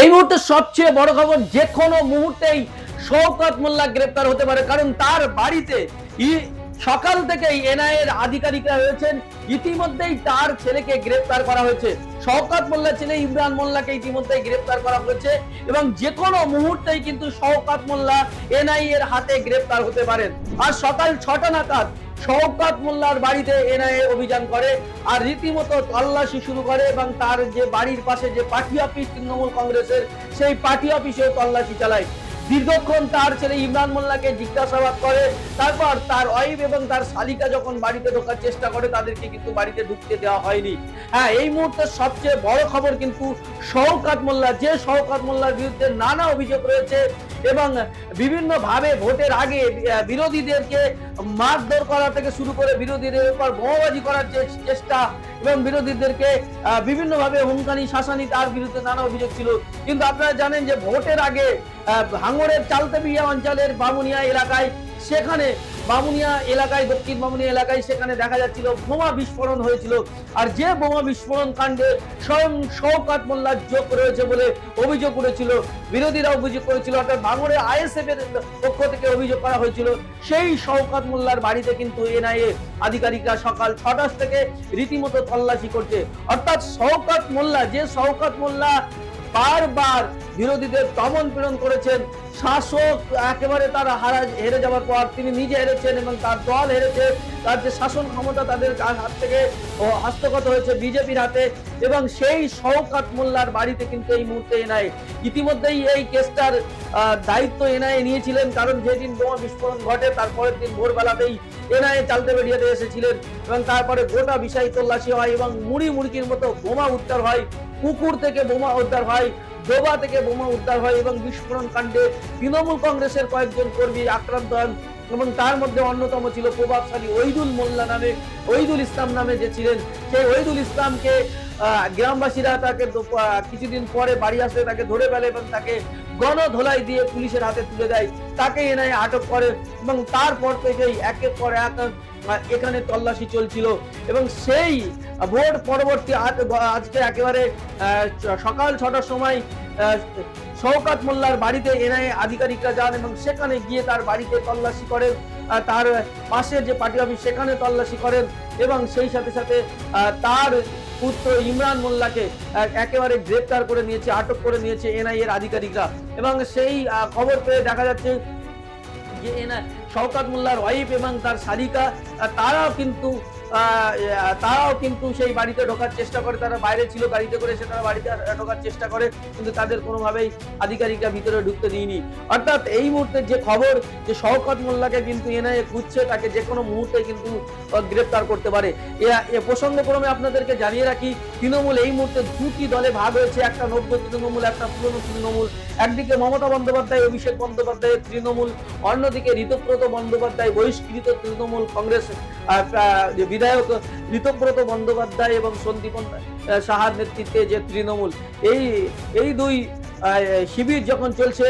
এই মুহূর্তে সবচেয়ে বড় খবর, যে কোনো মুহূর্তেই শওকত মোল্লা গ্রেপ্তার হতে পারে, কারণ তার বাড়িতে সকাল থেকেই এনআইএর আধিকারিকরা রয়েছেন। ইতিমধ্যেই তার ছেলেকে গ্রেপ্তার করা হয়েছে। শওকত মোল্লা ছেলে ইমরান মোল্লাকে ইতিমধ্যেই গ্রেপ্তার করা হয়েছে এবং যে কোনো মুহূর্তেই কিন্তু শওকত মোল্লা এনআইএর হাতে গ্রেপ্তার হতে পারেন। আর সকাল 6টা নাগাদ শওকত মোল্লার বাড়িতে এনআইএ অভিযান করে আর রীতিমতো তল্লাশি শুরু করে এবং তার যে বাড়ির পাশে যে পার্টি অফিস তৃণমূল কংগ্রেসের, সেই পার্টি অফিসেও তল্লাশি চালায়। দীর্ঘক্ষণ তার ছেলে ইমরান মোল্লাকে জিজ্ঞাসাবাদ করে। তারপর তার ওয়াইফ এবং তার শালিকা যখন বাড়িতে ঢোকার চেষ্টা করে, তাদেরকে কিন্তু বাড়িতে ঢুকতে দেওয়া হয়নি। হ্যাঁ, এই মুহূর্তে সবচেয়ে বড় খবর কিন্তু শওকত মোল্লা, যে শওকত মোল্লার বিরুদ্ধে নানা অভিযোগ রয়েছে এবং বিভিন্ন ভাবে ভোটের আগে বিরোধীদেরকে মারধর করা থেকে শুরু করে বিরোধীদের উপর বোমাবাজি করার চেষ্টা এবং বিরোধীদেরকে বিভিন্ন ভাবে হুমকানি শাসানি, তার বিরুদ্ধে নানা অভিযোগ ছিল। কিন্তু আপনারা জানেন যে ভোটের আগে ভাঙড়ের চালতেবিয়া অঞ্চলের বামুনিয়া এলাকায়, সেখানে বামুনিয়া এলাকায়, দক্ষিণ বামুনিয়া এলাকায় সেখানে দেখা যাচ্ছিল বোমা বিস্ফোরণ হয়েছিল। আর যে বোমা বিস্ফোরণ কাণ্ডে স্বয়ং শওকত মোল্লার যোগ রয়েছে বলে অভিযোগ করেছিল বিরোধীরা, অভিযোগ করেছিল, অর্থাৎ ভাঙড়ের আইএসএফ এর পক্ষ থেকে অভিযোগ করা হয়েছিল। সেই শওকত মোল্লার বাড়িতে কিন্তু এনআইএ আধিকারিকরা সকাল 6টা থেকে রীতিমতো তল্লাশি করছে। অর্থাৎ শওকত মোল্লা, যে শওকত মোল্লা বারবার বিরোধীদের দমন পীড়ন করেছেন, শাসক একেবারে তারা হেরে যাওয়ার পর তিনি নিজে হেরেছেন এবং তার দল হেরেছে, তার যে শাসন ক্ষমতা তাদের হাত থেকে হস্তগত হয়েছে বিজেপির হাতে, এবং সেই শওকত মোল্লার বাড়িতে কিন্তু এই মুহূর্তে এনআইএ ইতিমধ্যেই এই কেসটার দায়িত্ব এনআইএ নিয়েছিলেন। কারণ যেদিন বোমা বিস্ফোরণ ঘটে তারপরের দিন ভোরবেলাতেই এনআইএ চালতেবেড়িয়াতে এসেছিলেন এবং তারপরে গোটা বিষয় তল্লাশি হয় এবং মুড়ি মুড়কির মতো বোমা উদ্ধার হয়, পুকুর থেকে বোমা উদ্ধার হয়, ডোবা থেকে বোমা উদ্ধার হয় এবং বিস্ফোরণ কাণ্ডে তৃণমূল কংগ্রেসের কয়েকজন কর্মী আক্রান্ত হন এবং তার মধ্যে অন্যতম ছিল প্রভাবশালী ওহিদুল ইসলাম নামে যে ছিলেন। সেই ওহিদুল ইসলামকে গ্রামবাসীরা তাকে কিছুদিন পরে বাড়ি আসলে তাকে ধরে ফেলে এবং তাকে গণধোলাই দিয়ে পুলিশের হাতে তুলে দেয়। তাকে এনআইএ আটক করে এবং তারপর থেকেই একের পর এক এখানে তল্লাশি চলছিল এবং সেই ভোট পরবর্তী আজকে একেবারে সকাল 6টার সময় শওকত মোল্লার বাড়িতে এনআইএ আধিকারিকরা যান এবং সেখানে গিয়ে তার বাড়িতে তল্লাশি করেন, তার পাশের যে পার্টি অফিস সেখানে তল্লাশি করেন এবং সেই সাথে সাথে তার পুত্র ইমরান মোল্লাকে একেবারে গ্রেপ্তার করে নিয়েছে, আটক করে নিয়েছে এনআইএর আধিকারিকরা। এবং সেই খবর পেয়ে দেখা যাচ্ছে যে শওকত মোল্লার ওয়াইফ এবং তার শালিকা তারাও কিন্তু সেই বাড়িতে ঢোকার চেষ্টা করে। তারা বাইরে ছিল, গাড়িতে করে এসে তারা বাড়িতে ঢোকার চেষ্টা করে, কিন্তু তাদের কোনোভাবেই আধিকারিকরা ভিতরে ঢুকতে দিইনি। অর্থাৎ এই মুহূর্তে যে খবর, যে শওকত মোল্লাকে কিন্তু এনআইএ খুঁজছে, তাকে যে কোনো মুহূর্তে কিন্তু গ্রেপ্তার করতে পারে। এ প্রসঙ্গক্রমে আপনাদেরকে জানিয়ে রাখি, তৃণমূল এই মুহূর্তে দুটি দলে ভাগ হয়েছে, একটা নব্য তৃণমূল, একটা পুরনো তৃণমূল। একদিকে মমতা বন্দ্যোপাধ্যায়, অভিষেক বন্দ্যোপাধ্যায়ের তৃণমূল, অন্যদিকে ঋতব্রত বন্দ্যোপাধ্যায়, বহিষ্কৃত তৃণমূল কংগ্রেস বিধায়ক ঋতব্রত বন্দ্যোপাধ্যায় এবং সন্দীপন সাহার নেতৃত্বে যে তৃণমূল, এই দুই শিবির যখন চলছে,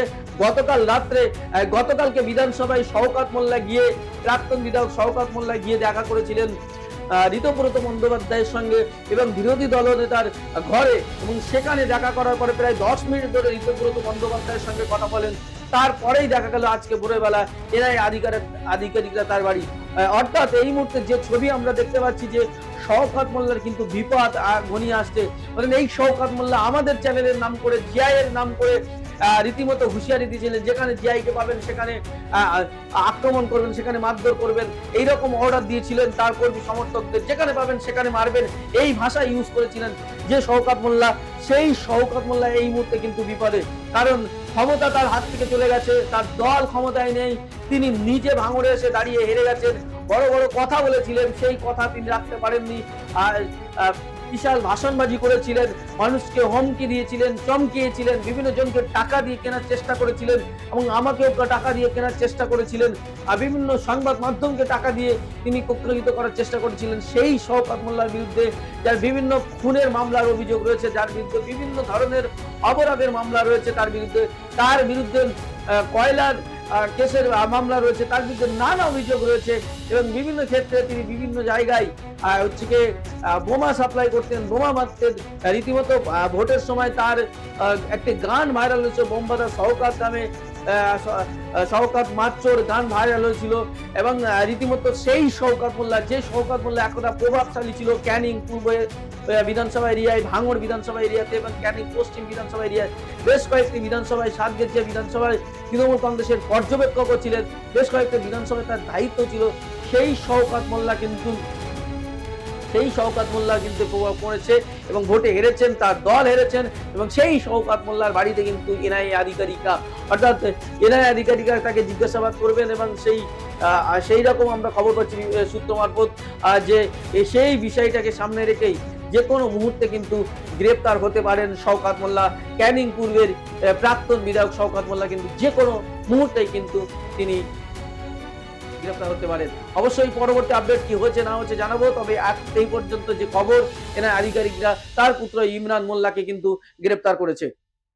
গতকালকে বিধানসভায় শওকত মোল্লা গিয়ে, প্রাক্তন বিধায়ক শওকত মোল্লা গিয়ে দেখা করেছিলেন ঋতব্রত বন্দ্যোপাধ্যায়ের সঙ্গে এবং বিরোধী দলনেতার ঘরে, এবং সেখানে দেখা করার পরে প্রায় 10 মিনিট ধরে ঋতব্রত বন্দ্যোপাধ্যায়ের সঙ্গে কথা বলেন। তারপরেই দেখা গেল আজকে ভোরবেলা এনআইএ আধিকারিকরা তার বাড়ি। অর্থাৎ এই মুহূর্তে যে ছবি আমরা দেখতে পাচ্ছি যে শওকত মোল্লার কিন্তু বিপদ ঘনিয়ে আসছে। মানে এই শওকত মোল্লা আমাদের চ্যানেলের নাম করে, জিআই এর নাম করে রীতিমতো হুঁশিয়ারি দিয়েছিলেন, যেখানে জিআইকে পাবেন সেখানে আক্রমণ করবেন, সেখানে মারধর করবেন, এইরকম অর্ডার দিয়েছিলেন তার কর্মী সমর্থকদের, যেখানে পাবেন সেখানে মারবেন, এই ভাষা ইউজ করেছিলেন যে শওকত মোল্লা। সেই শওকত মোল্লা এই মুহূর্তে কিন্তু বিপদে, কারণ ক্ষমতা তার হাত থেকে চলে গেছে, তার দল ক্ষমতায় নেই, তিনি নিজে ভাঙড়ে এসে দাঁড়িয়ে হেরে গেছেন। বড় বড় কথা বলেছিলেন, সেই কথা তিনি রাখতে পারেননি। বিশাল ভাষণবাজি করেছিলেন, মানুষকে হুমকি দিয়েছিলেন, চমকিয়েছিলেন, বিভিন্ন জনকে টাকা দিয়ে কেনার চেষ্টা করেছিলেন এবং আমাকেও টাকা দিয়ে কেনার চেষ্টা করেছিলেন, আর বিভিন্ন সংবাদ মাধ্যমকে টাকা দিয়ে তিনি প্রতিযোগিতা করার চেষ্টা করেছিলেন। সেই শওকত মোল্লার বিরুদ্ধে, যার বিভিন্ন খুনের মামলার অভিযোগ রয়েছে, যার বিরুদ্ধে বিভিন্ন ধরনের অপরাধের মামলা রয়েছে, তার বিরুদ্ধে কয়লার কেসের মামলা রয়েছে, তার বিরুদ্ধে নানা অভিযোগ রয়েছে এবং বিভিন্ন ক্ষেত্রে তিনি বিভিন্ন জায়গায় হচ্ছে কি বোমা সাপ্লাই করতেন, বোমা মারতেন। রীতিমতো ভোটের সময় তার একটি গান ভাইরাল হয়েছে, বোমবাদা সওকাত নামে, শওকত মারচোর গান ভাইরাল হয়েছিল এবং রীতিমতো সেই শওকত মোল্লা, যে শওকত মোল্লা এতটা প্রভাবশালী ছিল ক্যানিং পূর্ব বিধানসভা এরিয়ায়, ভাঙড় বিধানসভা এরিয়াতে এবং ক্যানিং পশ্চিম বিধানসভা এরিয়ায়, বেশ কয়েকটি বিধানসভায়, সাতগেছিয়া বিধানসভায় তৃণমূল কংগ্রেসের পর্যবেক্ষকও ছিলেন, বেশ কয়েকটি বিধানসভায় তার দায়িত্ব ছিল। সেই শওকত মোল্লা কিন্তু প্রভাব পড়েছে এবং ভোটে হেরেছেন, তার দল হেরেছেন এবং সেই শওকত মোল্লার বাড়িতে কিন্তু এনআইএ আধিকারিকরা, অর্থাৎ এনআইএ আধিকারিকরা তাকে জিজ্ঞাসাবাদ করবেন এবং সেই রকম আমরা খবর পাচ্ছি সূত্র মারফত যে সেই বিষয়টাকে সামনে রেখেই যে কোনো মুহূর্তে কিন্তু গ্রেপ্তার হতে পারেন শওকত মোল্লা। ক্যানিং পূর্বের প্রাক্তন বিধায়ক শওকত মোল্লা কিন্তু যে কোনো মুহূর্তেই কিন্তু তিনি গ্রেফতার হতে পারেন। অবশ্যই পরবর্তী আপডেট কি হচ্ছে না হচ্ছে জানাবো, তবে এই পর্যন্ত যে খবর, এনআইএ আধিকারিকরা তার পুত্র ইমরান মোল্লাকে কিন্তু গ্রেফতার করেছে।